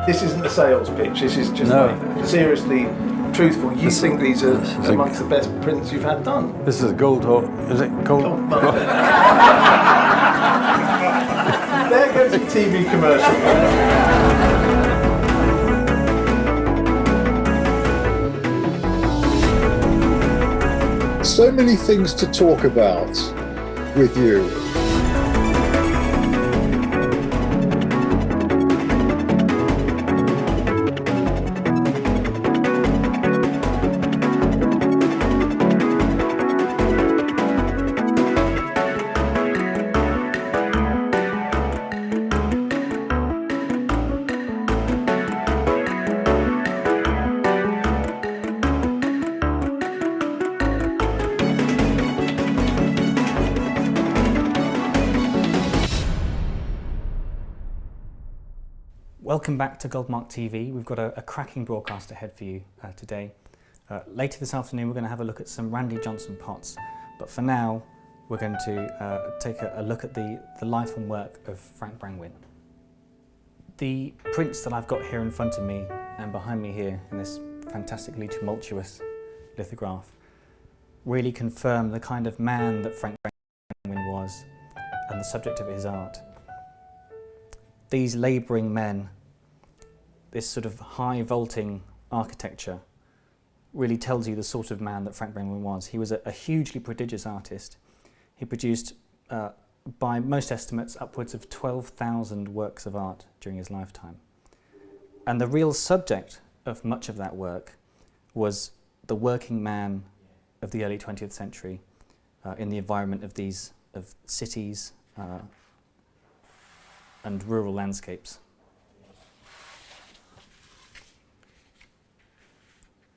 This isn't a sales pitch. This is just like seriously truthful. You think these are amongst the best prints you've had done? This is gold. Is it gold? There goes a TV commercial. So many things to talk about with you. Welcome back to Goldmark TV. We've got a cracking broadcast ahead for you today. Later this afternoon we're going to have a look at some Randy Johnston pots, but for now we're going to take a look at the life and work of Frank Brangwyn. The prints that I've got here in front of me and behind me here in this fantastically tumultuous lithograph really confirm the kind of man that Frank Brangwyn was and the subject of his art. These labouring men, this sort of high vaulting architecture really tells you the sort of man that Frank Brangwyn was. He was a hugely prodigious artist. He produced, by most estimates, upwards of 12,000 works of art during his lifetime. And the real subject of much of that work was the working man of the early 20th century in the environment of cities and rural landscapes.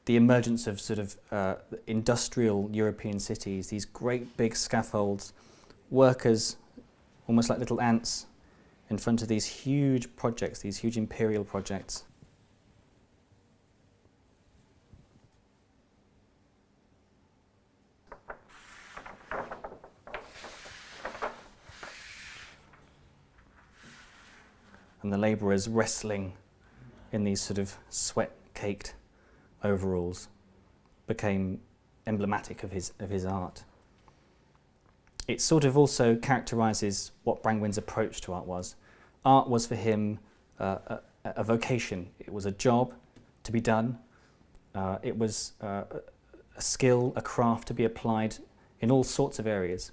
The emergence of sort of industrial European cities, these great big scaffolds, workers almost like little ants in front of these huge projects, these huge imperial projects. And the labourers wrestling in these sort of sweat-caked overalls became emblematic of his art. It sort of also characterises what Brangwyn's approach to art was. Art was for him a vocation. It was a job to be done. It was a skill, a craft to be applied in all sorts of areas.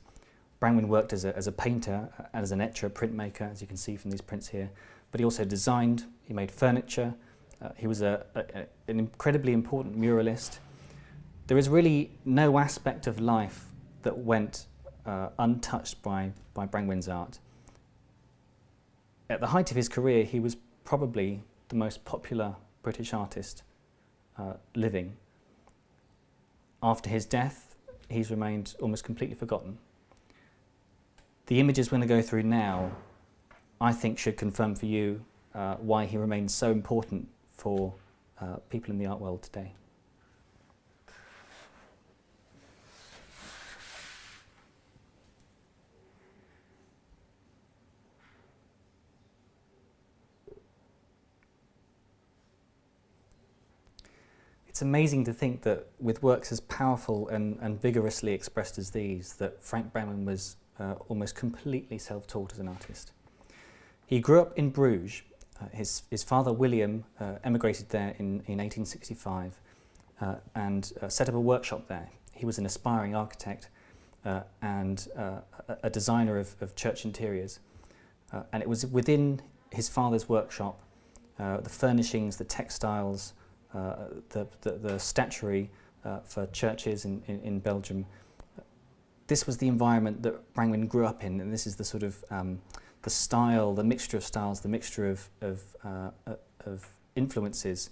Brangwyn worked as a painter, as an etcher, a printmaker, as you can see from these prints here. But he also designed, he made furniture, he was an incredibly important muralist. There is really no aspect of life that went untouched by Brangwyn's art. At the height of his career, he was probably the most popular British artist living. After his death, he's remained almost completely forgotten. The images we're going to go through now I think should confirm for you why he remains so important for people in the art world today. It's amazing to think that with works as powerful and vigorously expressed as these, that Frank Brangwyn was almost completely self-taught as an artist. He grew up in Bruges. His father, William, emigrated there in 1865 and set up a workshop there. He was an aspiring architect and a designer of church interiors. And it was within his father's workshop, the furnishings, the textiles, the statuary for churches in Belgium. This was the environment that Brangwyn grew up in, and this is the sort of the style, the mixture of styles, the mixture of influences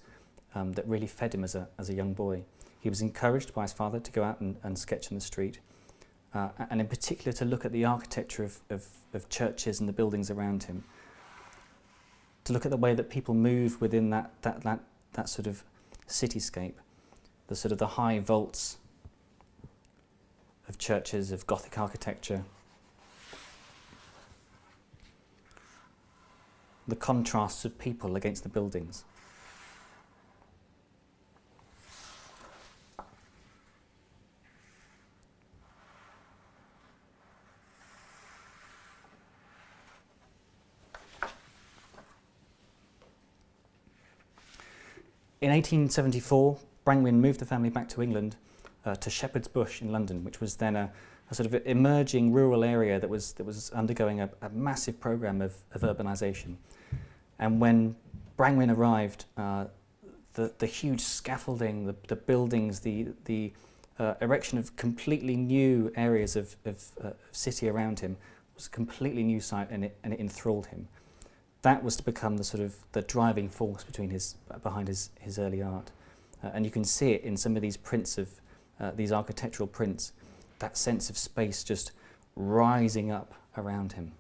that really fed him as a young boy. He was encouraged by his father to go out and sketch in the street, and in particular to look at the architecture of churches and the buildings around him, to look at the way that people move within that sort of cityscape, the sort of the high vaults of churches, of Gothic architecture. the contrasts of people against the buildings. In 1874, Brangwyn moved the family back to England, to Shepherd's Bush in London, which was then a sort of emerging rural area that was undergoing a massive programme of urbanisation. And when Brangwyn arrived, the huge scaffolding, the buildings, the erection of completely new areas of city around him was a completely new sight, and it enthralled him. That was to become the driving force behind his early art, and you can see it in some of these prints of these architectural prints. That sense of space just rising up around him.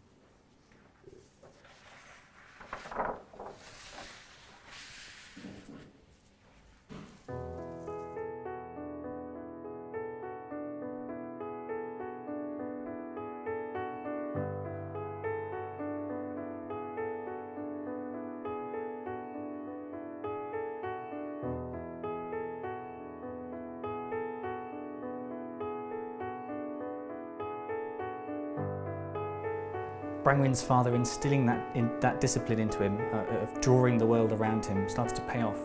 Brangwyn's father instilling that discipline into him, of drawing the world around him, started to pay off.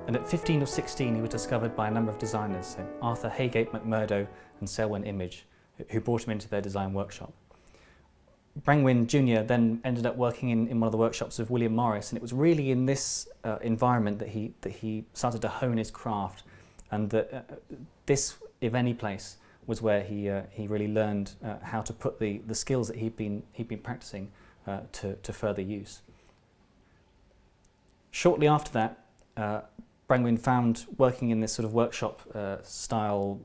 And at 15 or 16, he was discovered by a number of designers, so Arthur Haygate McMurdo and Selwyn Image, who brought him into their design workshop. Brangwyn Jr. then ended up working in one of the workshops of William Morris, and it was really in this environment that he started to hone his craft, and that this, if any place, was where he really learned how to put the skills that he'd been practicing to further use. Shortly after that, Brangwyn found working in this sort of workshop style,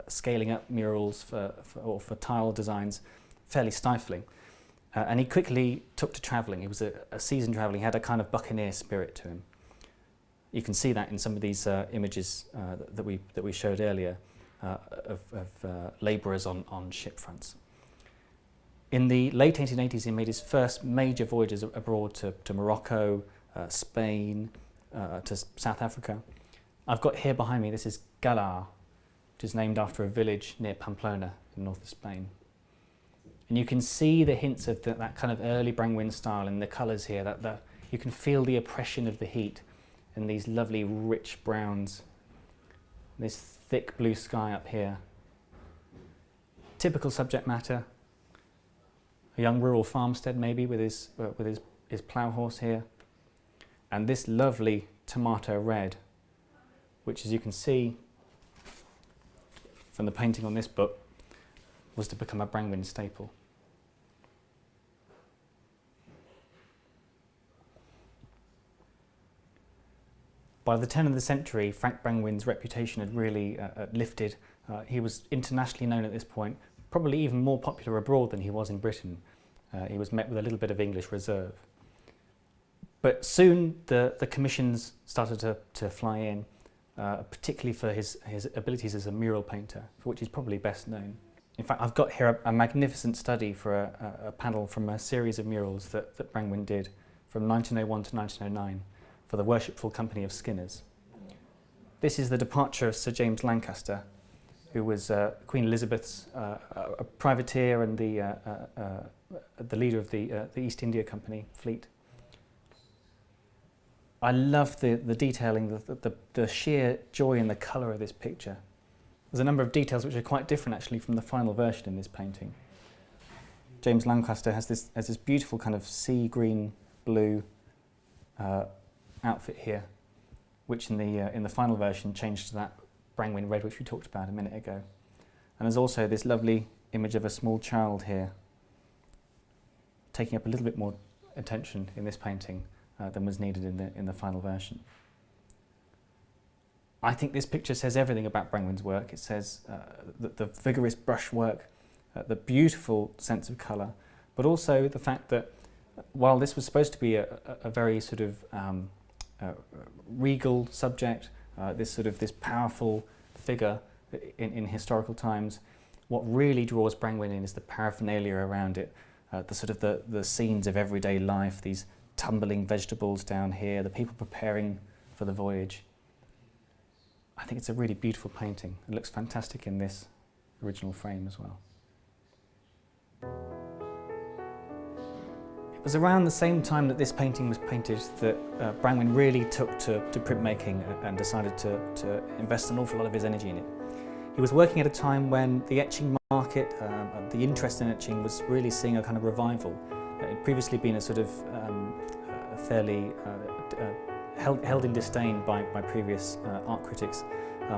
scaling up murals for tile designs, fairly stifling. And he quickly took to travelling. He was a seasoned traveller. He had a kind of buccaneer spirit to him. You can see that in some of these images that we showed earlier. Of labourers on ship fronts. In the late 1880s, he made his first major voyages abroad to Morocco, Spain, to South Africa. I've got here behind me, this is Galar, which is named after a village near Pamplona in north of Spain. And you can see the hints of that kind of early Brangwyn style in the colours here. That you can feel the oppression of the heat and these lovely rich browns. This thick blue sky up here. Typical subject matter. A young rural farmstead maybe with his plough horse here. And this lovely tomato red, which, as you can see from the painting on this book, was to become a Brangwyn staple. By the turn of the century, Frank Brangwyn's reputation had really lifted. He was internationally known at this point, probably even more popular abroad than he was in Britain. He was met with a little bit of English reserve. But soon the commissions started to fly in, particularly for his abilities as a mural painter, for which he's probably best known. In fact, I've got here a magnificent study for a panel from a series of murals that Brangwyn did from 1901 to 1909. For the Worshipful Company of Skinners. This is the departure of Sir James Lancaster, who was Queen Elizabeth's a privateer and the leader of the East India Company fleet. I love the detailing, the sheer joy in the colour of this picture. There's a number of details which are quite different actually from the final version in this painting. James Lancaster has this beautiful kind of sea green blue outfit here, which in the final version changed to that Brangwyn red which we talked about a minute ago. And there's also this lovely image of a small child here, taking up a little bit more attention in this painting than was needed in the final version. I think this picture says everything about Brangwyn's work. It says the vigorous brushwork, the beautiful sense of colour, but also the fact that while this was supposed to be a very sort of regal subject, this powerful figure in historical times, what really draws Brangwyn in is the paraphernalia around it, the scenes of everyday life, these tumbling vegetables down here, the people preparing for the voyage. I think it's a really beautiful painting. It looks fantastic in this original frame as well. It was around the same time that this painting was painted that Brangwyn really took to printmaking and decided to invest an awful lot of his energy in it. He was working at a time when the etching market, the interest in etching was really seeing a kind of revival. It had previously been a sort of fairly held in disdain by previous art critics,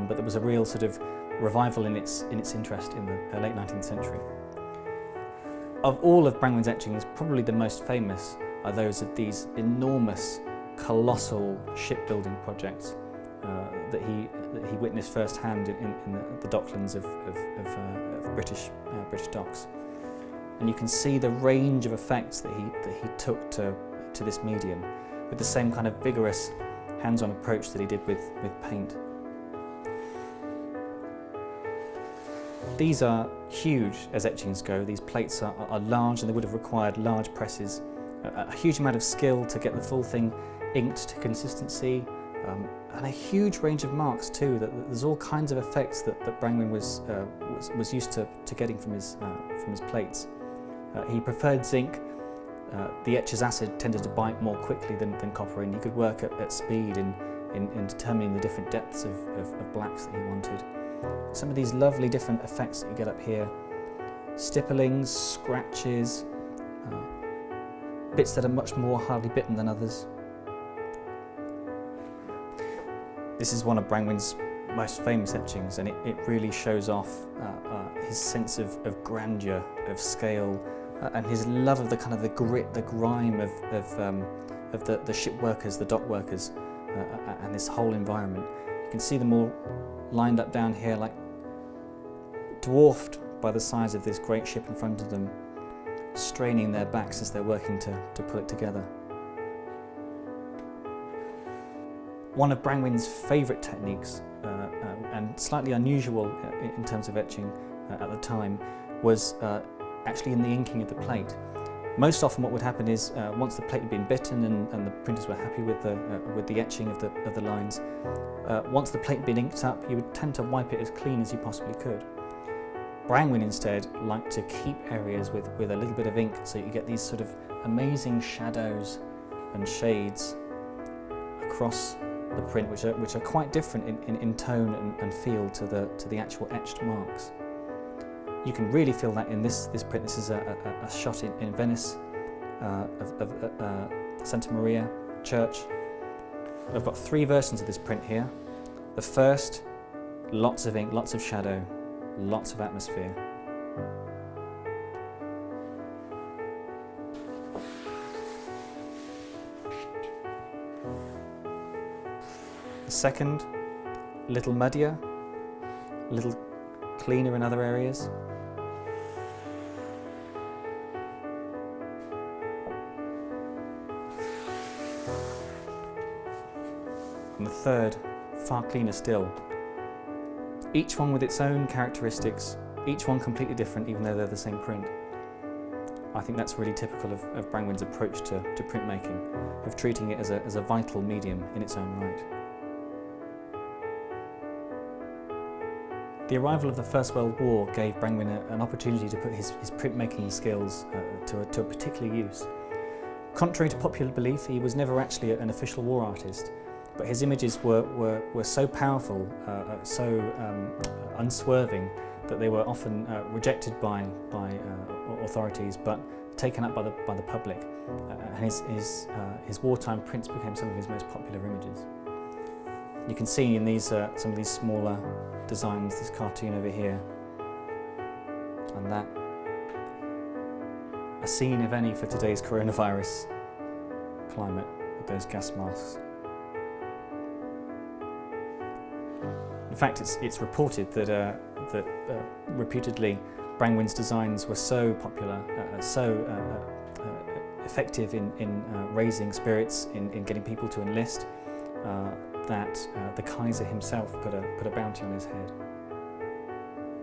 but there was a real sort of revival in its interest in the late 19th century. Of all of Brangwyn's etchings, probably the most famous are those of these enormous, colossal shipbuilding projects that he witnessed firsthand in the docklands of British docks. And you can see the range of effects that he took to this medium, with the same kind of vigorous, hands-on approach that he did with paint. These are huge as etchings go. These plates are large, and they would have required large presses, a huge amount of skill to get the full thing inked to consistency, and a huge range of marks too. There's all kinds of effects that Brangwyn was used to getting from his plates. He preferred zinc. The etcher's acid tended to bite more quickly than copper, and he could work at speed in determining the different depths of blacks that he wanted. Some of these lovely different effects that you get up here, stipplings, scratches, bits that are much more hardly bitten than others. This is one of Brangwyn's most famous etchings, and it really shows off his sense of grandeur, of scale, and his love of the grit, the grime of the ship workers, the dock workers, and this whole environment. You can see them all lined up down here, like dwarfed by the size of this great ship in front of them, straining their backs as they're working to pull it together. One of Brangwyn's favourite techniques, and slightly unusual in terms of etching at the time, was actually in the inking of the plate. Most often what would happen is, once the plate had been bitten and the printers were happy with the etching of the lines, once the plate had been inked up, you would tend to wipe it as clean as you possibly could. Brangwyn instead liked to keep areas with a little bit of ink, so you get these sort of amazing shadows and shades across the print, which are quite different in tone and feel to the actual etched marks. You can really feel that in this print. This is a shot in Venice of Santa Maria Church. I've got 3 versions of this print here. The first, lots of ink, lots of shadow, lots of atmosphere. The second, a little muddier, a little cleaner in other areas. And the third, far cleaner still. Each one with its own characteristics, each one completely different, even though they're the same print. I think that's really typical of Brangwyn's approach to printmaking, of treating it as a vital medium in its own right. The arrival of the First World War gave Brangwyn an opportunity to put his printmaking skills to a particular use. Contrary to popular belief, he was never actually an official war artist, but his images were so powerful, so unswerving, that they were often rejected by authorities, but taken up by the public. And his wartime prints became some of his most popular images. You can see in these some of these smaller designs, this cartoon over here, and that, a scene, if any, for today's coronavirus climate with those gas masks. In fact, it's reported that reputedly Brangwyn's designs were so popular, so effective in raising spirits, in getting people to enlist, that the Kaiser himself put a bounty on his head.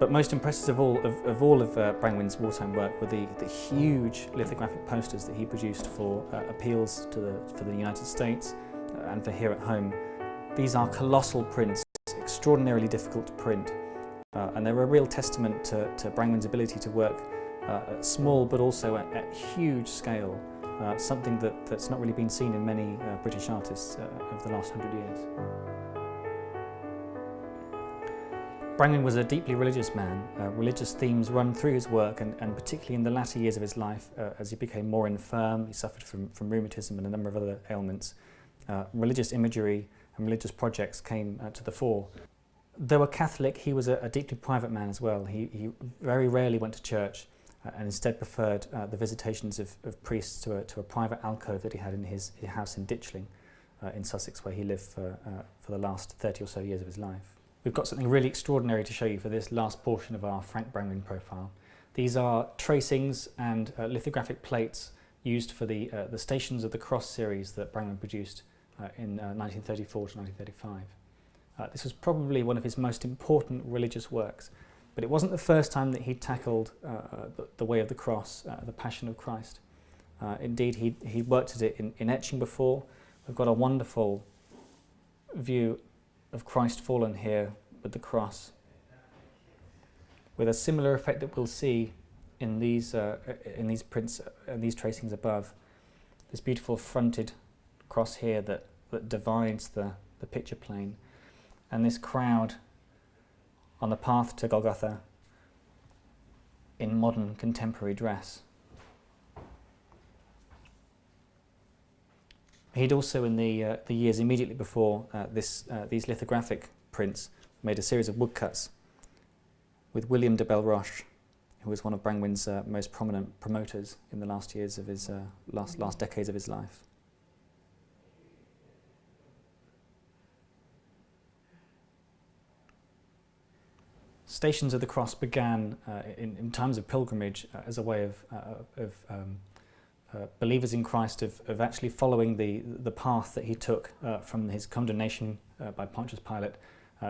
But most impressive of all of Brangwyn's wartime work were the huge lithographic posters that he produced for appeals for the United States and for here at home. These are colossal prints, extraordinarily difficult to print, and they're a real testament to Brangwyn's ability to work at small but also at huge scale, something that's not really been seen in many British artists over the last 100 years. Brangwyn was a deeply religious man. Religious themes run through his work, and particularly in the latter years of his life, as he became more infirm, he suffered from rheumatism and a number of other ailments. Religious imagery and religious projects came to the fore. Though a Catholic, he was a deeply private man as well. He very rarely went to church and instead preferred the visitations of priests to a private alcove that he had in his house in Ditchling in Sussex, where he lived for the last 30 or so years of his life. We've got something really extraordinary to show you for this last portion of our Frank Brangwyn profile. These are tracings and lithographic plates used for the Stations of the Cross series that Brangwyn produced in 1934 to 1935. This was probably one of his most important religious works, but it wasn't the first time that he tackled the way of the cross, the Passion of Christ. Indeed, he worked at it in etching before. We've got a wonderful view of Christ fallen here with the cross, with a similar effect that we'll see in these prints and these tracings above. This beautiful fronted cross here that divides the picture plane, and this crowd on the path to Golgotha in modern contemporary dress. He'd also, in the years immediately before these lithographic prints, made a series of woodcuts with William de Belroche, who was one of Brangwyn's most prominent promoters in the last years of his last decades of his life. Stations of the Cross began in times of pilgrimage as a way of believers in Christ of actually following the path that he took from his condemnation by Pontius Pilate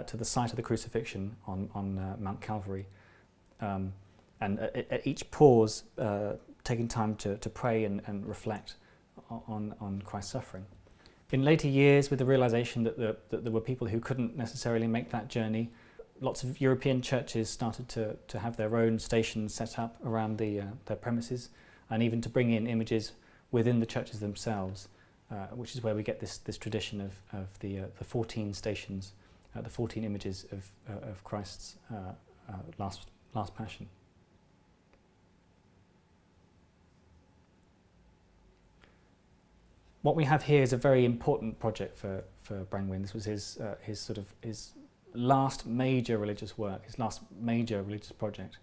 to the site of the crucifixion on Mount Calvary. And at each pause, taking time to pray and reflect on Christ's suffering. In later years, with the realization that there were people who couldn't necessarily make that journey, lots of European churches started to have their own stations set up around their premises, and even to bring in images within the churches themselves, which is where we get this tradition of the 14 stations, the 14 images of Christ's last Passion. What we have here is a very important project for Brangwyn. This was his last major religious work, his last major religious project.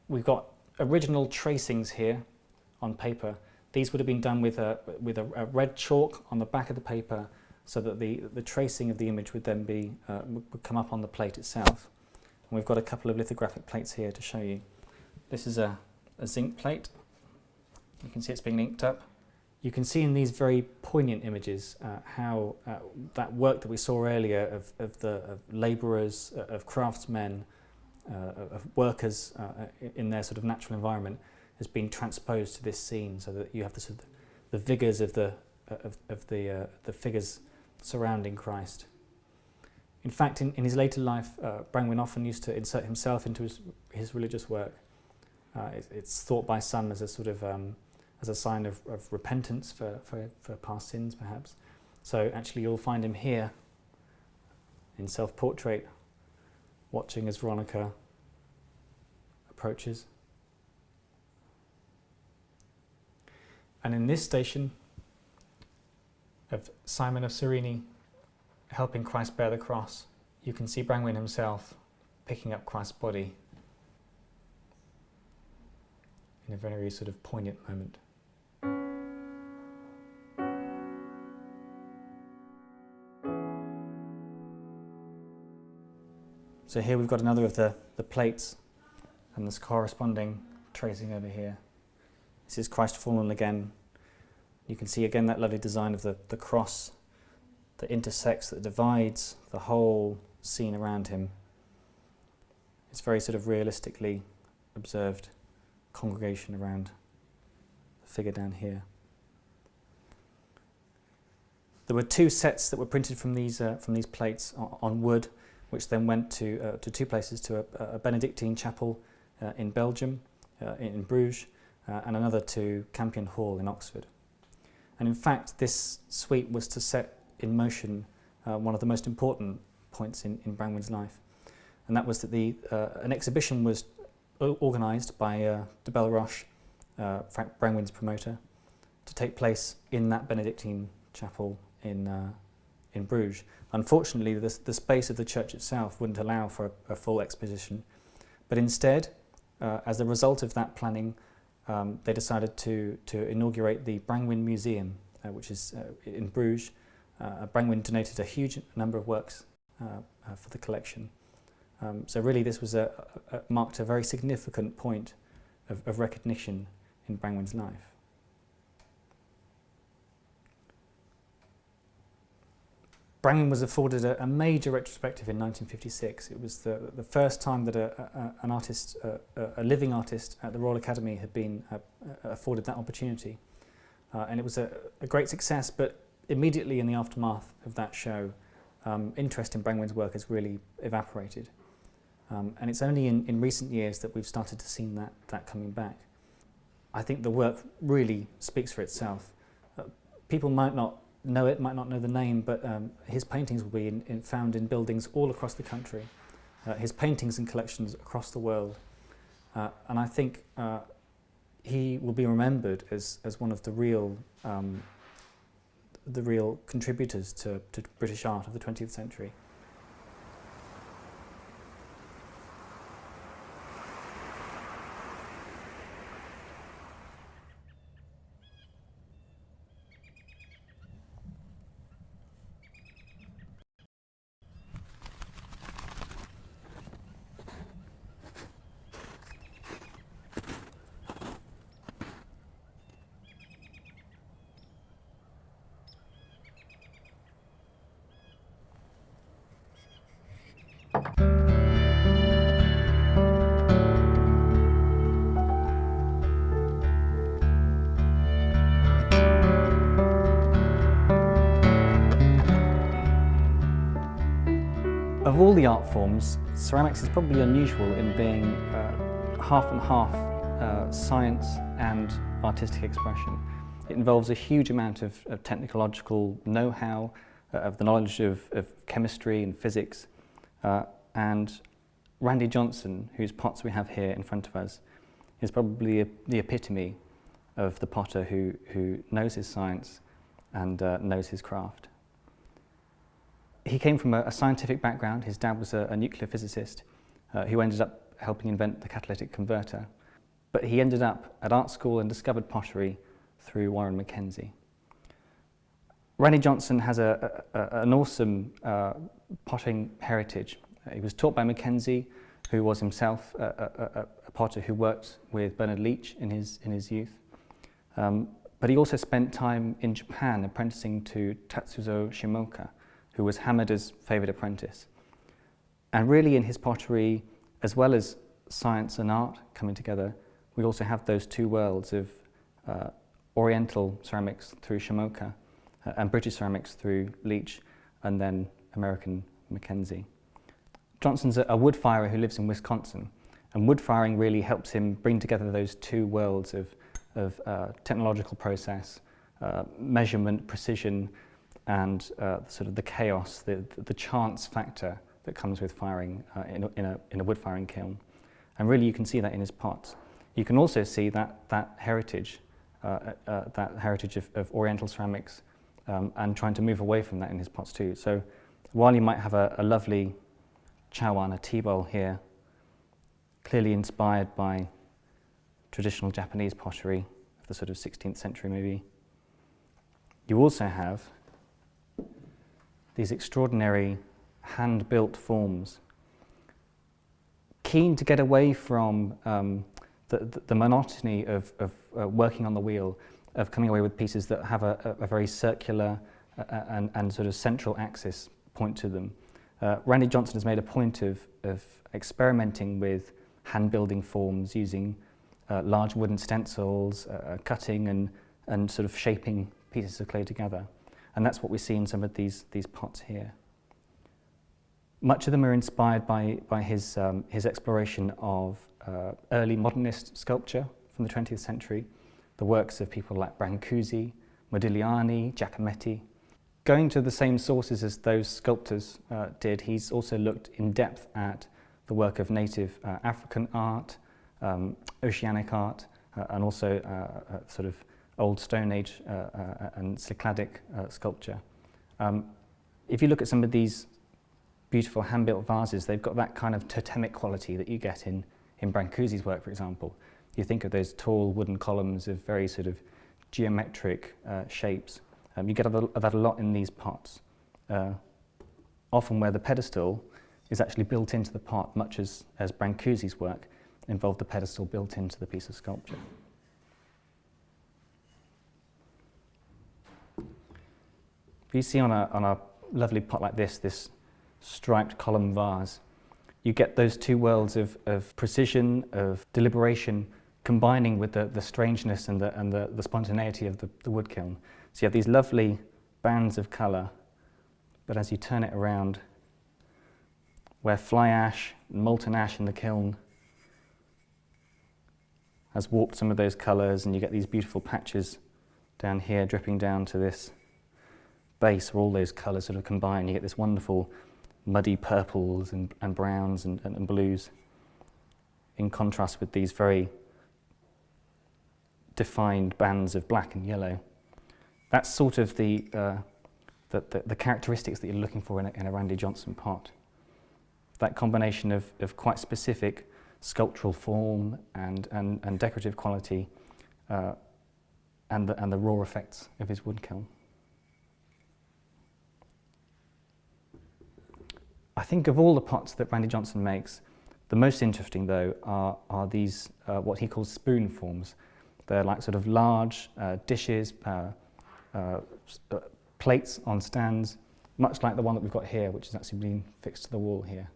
We've got original tracings here on paper. These would have been done with a red chalk on the back of the paper, so that the tracing of the image would then would come up on the plate itself. And we've got a couple of lithographic plates here to show you. This is a zinc plate. You can see it's being inked up. You can see in these very poignant images how that work that we saw earlier of labourers, of craftsmen, of workers in their sort of natural environment has been transposed to this scene, so that you have the vigours of the figures surrounding Christ. In fact, in his later life, Brangwyn often used to insert himself into his religious work. It's thought by some as a sort of as a sign of repentance for past sins, perhaps. So actually you'll find him here in self-portrait, watching as Veronica approaches. And in this station of Simon of Cyrene helping Christ bear the cross, you can see Brangwyn himself picking up Christ's body in a very sort of poignant moment. So here we've got another of the plates and this corresponding tracing over here. This is Christ fallen again. You can see again that lovely design of the cross that intersects, that divides the whole scene around him. It's very sort of realistically observed congregation around the figure down here. There were 2 sets that were printed from these plates on wood, which then went to 2 places, to a Benedictine chapel in Belgium, in Bruges, and another to Campion Hall in Oxford. And in fact, this suite was to set in motion one of the most important points in Brangwyn's life, and that was that an exhibition was organised by de Belleroche, Frank Brangwyn's promoter, to take place in that Benedictine chapel in Bruges. Unfortunately, the space of the church itself wouldn't allow for a full exposition, but instead, as a result of that planning, they decided to inaugurate the Brangwyn Museum, which is in Bruges. Brangwyn donated a huge number of works for the collection. So really this was marked a very significant point of recognition in Brangwyn's life. Brangwyn was afforded a major retrospective in 1956. It was the first time that an artist, a living artist at the Royal Academy had been afforded that opportunity. And it was a great success, but immediately in the aftermath of that show, interest in Brangwyn's work has really evaporated. And it's only in recent years that we've started to see that coming back. I think the work really speaks for itself. People might not know it, might not know the name, but his paintings will be found in buildings all across the country. His paintings and collections across the world. And I think he will be remembered as one of the real contributors to British art of the 20th century. Of all the art forms, ceramics is probably unusual in being half and half science and artistic expression. It involves a huge amount of technological know-how, of the knowledge of chemistry and physics, and Randy Johnston, whose pots we have here in front of us, is probably the epitome of the potter who knows his science and knows his craft. He came from a scientific background. His dad was a nuclear physicist who ended up helping invent the catalytic converter. But he ended up at art school and discovered pottery through Warren MacKenzie. Randy Johnston has an awesome potting heritage. He was taught by Mackenzie, who was himself a potter who worked with Bernard Leach in his youth. But he also spent time in Japan apprenticing to Tatsuzo Shimaoka, who was Hamada's favourite apprentice. And really in his pottery, as well as science and art coming together, we also have those two worlds of Oriental ceramics through Shimaoka and British ceramics through Leach, and then American Mackenzie. Johnston's a wood firer who lives in Wisconsin, and wood firing really helps him bring together those two worlds of technological process, measurement, precision, and sort of the chaos, the chance factor that comes with firing in a wood firing kiln. And really you can see that in his pots. You can also see that heritage of Oriental ceramics, and trying to move away from that in his pots too. So while you might have a lovely chawan, a tea bowl here, clearly inspired by traditional Japanese pottery of the sort of 16th century maybe, you also have these extraordinary hand-built forms, keen to get away from the monotony of working on the wheel, of coming away with pieces that have a very circular and sort of central axis point to them, Randy Johnston has made a point of experimenting with hand-building forms using large wooden stencils, cutting and sort of shaping pieces of clay together. And that's what we see in some of these pots here. Much of them are inspired by his exploration of early modernist sculpture from the 20th century, the works of people like Brancusi, Modigliani, Giacometti. Going to the same sources as those sculptors did, he's also looked in depth at the work of native African art, oceanic art, and also sort of old Stone Age and Cycladic sculpture. If you look at some of these beautiful hand-built vases, they've got that kind of totemic quality that you get in Brancusi's work, for example. You think of those tall wooden columns of very sort of geometric shapes. You get that a lot in these pots, often where the pedestal is actually built into the pot, much as Brancusi's work involved the pedestal built into the piece of sculpture. If you see on a lovely pot like this striped column vase, you get those two worlds of precision, of deliberation, combining with the strangeness and the spontaneity of the wood kiln. So you have these lovely bands of colour, but as you turn it around, where fly ash, molten ash in the kiln has warped some of those colours, and you get these beautiful patches down here dripping down to this base where all those colours sort of combine. You get this wonderful muddy purples and browns and blues, in contrast with these very defined bands of black and yellow. That's sort of the characteristics that you're looking for in a Randy Johnston pot. That combination of quite specific sculptural form and decorative quality, and the raw effects of his wood kiln. I think of all the pots that Randy Johnston makes, the most interesting though are these what he calls spoon forms. They're like sort of large dishes, plates on stands, much like the one that we've got here, which is actually being fixed to the wall here.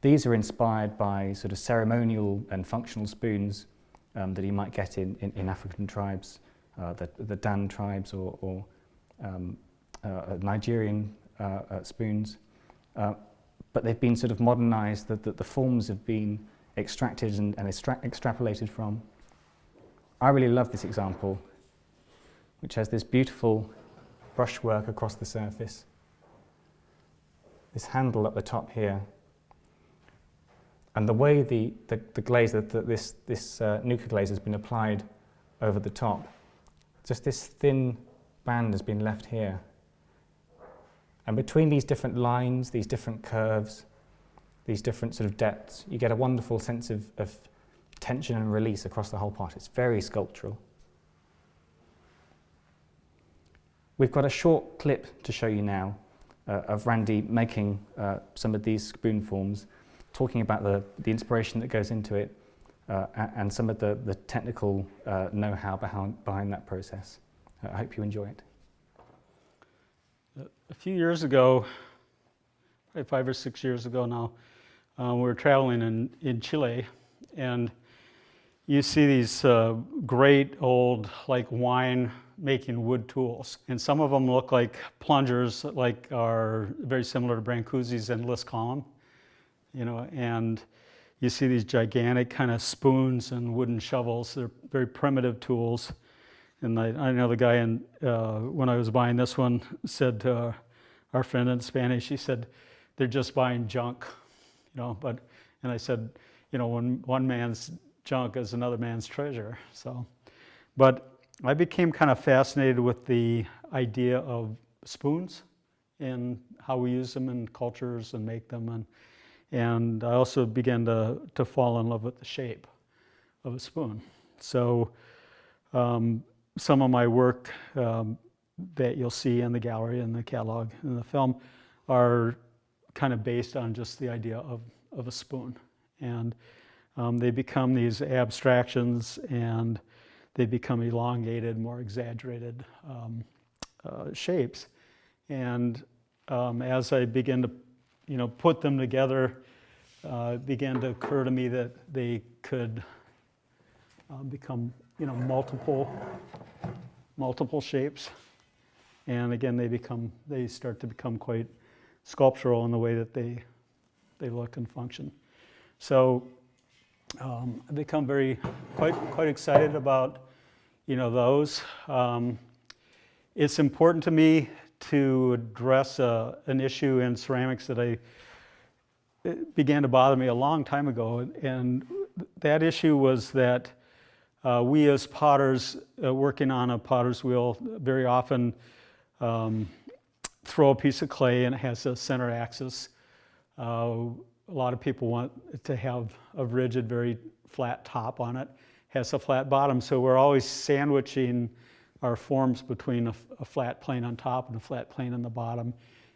These are inspired by sort of ceremonial and functional spoons that you might get in African tribes, the Dan tribes or Nigerian spoons. But they've been sort of modernized, the forms have been extracted and extrapolated from. I really love this example, which has this beautiful brushwork across the surface, this handle at the top here, and the way the glaze, this nuclear glaze has been applied over the top, just this thin band has been left here. And between these different lines, these different curves, these different sort of depths, you get a wonderful sense of tension and release across the whole pot. It's very sculptural. We've got a short clip to show you now of Randy making some of these spoon forms, talking about the inspiration that goes into it and some of the technical know-how behind that process. I hope you enjoy it. A few years ago, probably 5 or 6 years ago now, we were traveling in Chile, and you see these great old, like wine-making wood tools, and some of them look like plungers, like are very similar to Brancusi's endless column, you know. And you see these gigantic kind of spoons and wooden shovels. They're very primitive tools. And I know the guy when I was buying this one said to our friend in Spanish, he said, "They're just buying junk," you know. And I said, you know, when one man's junk is another man's treasure. So, but I became kind of fascinated with the idea of spoons and how we use them in cultures and make them, and I also began to fall in love with the shape of a spoon. So. Some of my work that you'll see in the gallery and the catalog in the film are kind of based on just the idea of a spoon. And they become these abstractions, and they become elongated, more exaggerated shapes. And as I begin to put them together, it began to occur to me that they could become, multiple shapes. And again, they start to become quite sculptural in the way that they look and function. So I've become quite excited about, those. It's important to me to address an issue in ceramics that it began to bother me a long time ago, and that issue was that we as potters working on a potter's wheel very often throw a piece of clay and it has a center axis. A lot of people want it to have a rigid, very flat top on it, has a flat bottom, so we're always sandwiching our forms between a flat plane on top and a flat plane on the bottom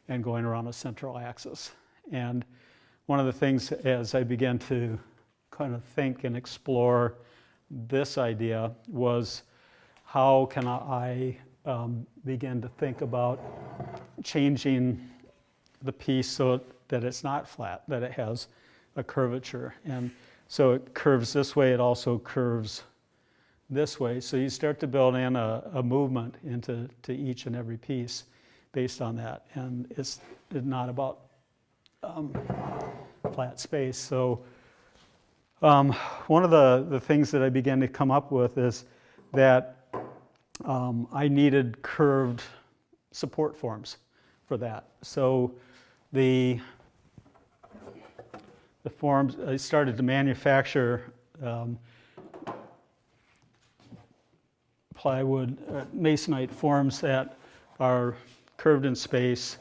and going around a central axis. And one of the things as I began to kind of think and explore this idea was how can I begin to think about changing the piece so that it's not flat, that it has a curvature. And so it curves this way, it also curves this way. So you start to build in a movement into each and every piece based on that. And it's not about flat space. So one of the things that I began to come up with is that I needed curved support forms for that. So the forms, I started to manufacture plywood, masonite forms that are curved in space,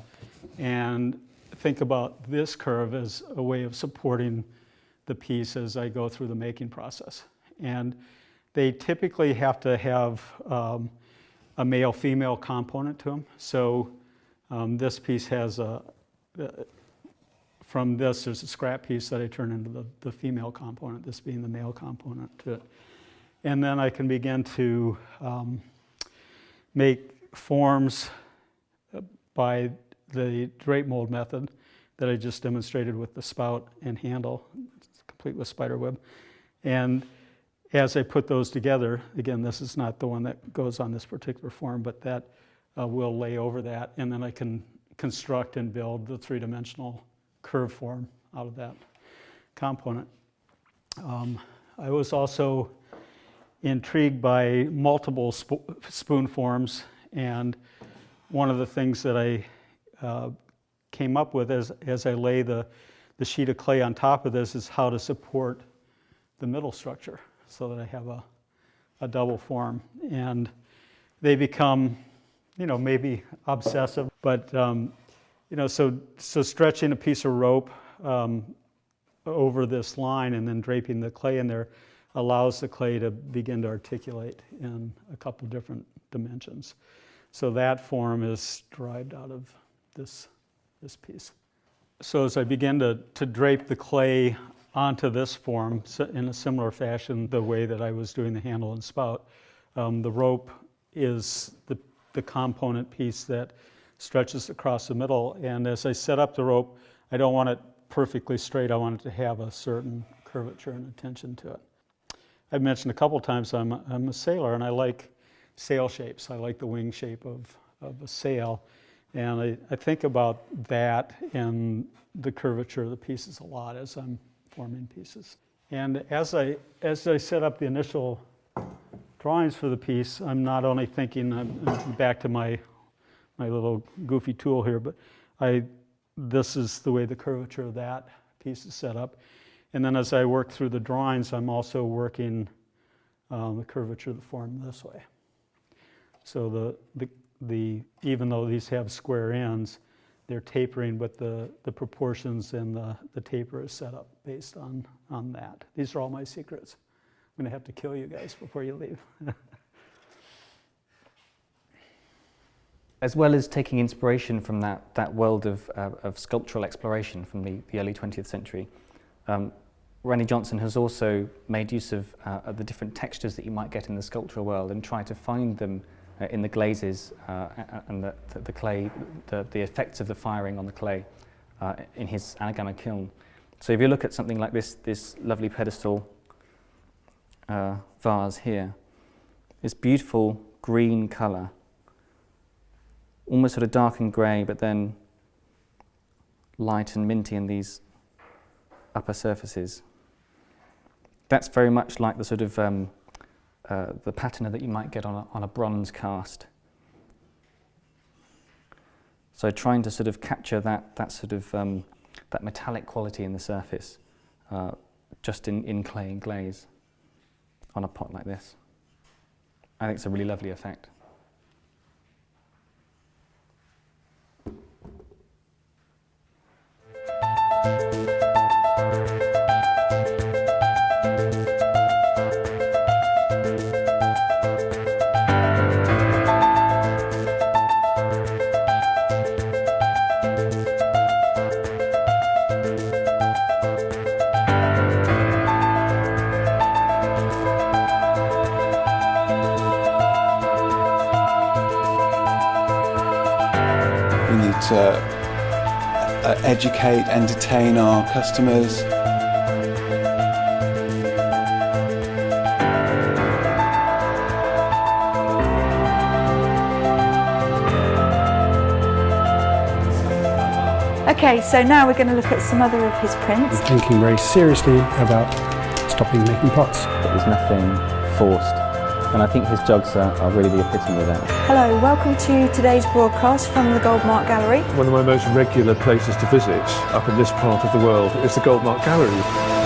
and think about this curve as a way of supporting the piece as I go through the making process. And they typically have to have a male-female component to them. So this piece has from this, there's a scrap piece that I turn into the female component, this being the male component to it. And then I can begin to make forms by the drape mold method that I just demonstrated with the spout and handle, it's complete with spider web. And as I put those together, again, this is not the one that goes on this particular form, but that will lay over that, and then I can construct and build the three-dimensional curve form out of that component. I was also intrigued by multiple spoon forms, and one of the things that I came up with as I lay the sheet of clay on top of this is how to support the middle structure so that I have a double form. And they become, maybe obsessive, but so stretching a piece of rope over this line and then draping the clay in there allows the clay to begin to articulate in a couple different dimensions. So that form is derived out of this piece. So as I begin to drape the clay onto this form in a similar fashion, the way that I was doing the handle and spout, the rope is the component piece that stretches across the middle. And as I set up the rope, I don't want it perfectly straight. I want it to have a certain curvature and attention to it. I've mentioned a couple times I'm a sailor, and I like sail shapes. I like the wing shape of a sail. And I think about that and the curvature of the pieces a lot as I'm forming pieces. And as I set up the initial drawings for the piece, I'm not only thinking, I'm back to my little goofy tool here, but this is the way the curvature of that piece is set up. And then as I work through the drawings, I'm also working the curvature of the form this way. So even though these have square ends, they're tapering, but the proportions and the taper is set up based on that. These are all my secrets. I'm gonna have to kill you guys before you leave. As well as taking inspiration from that world of sculptural exploration from the early 20th century, Randy Johnston has also made use of the different textures that you might get in the sculptural world and try to find them in the glazes and the clay, the effects of the firing on the clay. in his anagama kiln. So if you look at something like this lovely pedestal vase here, this beautiful green colour, almost sort of dark and grey, but then light and minty in these upper surfaces. That's very much like the sort of the patina that you might get on a bronze cast. So trying to sort of capture that sort of that metallic quality in the surface, just in clay and glaze, on a pot like this. I think it's a really lovely effect. To educate, entertain our customers. Okay, so now we're going to look at some other of his prints. Thinking very seriously about stopping making pots. There's nothing forced, and I think his jogs are really the epitome of that. Hello, welcome to today's broadcast from the Goldmark Gallery. One of my most regular places to visit up in this part of the world is the Goldmark Gallery.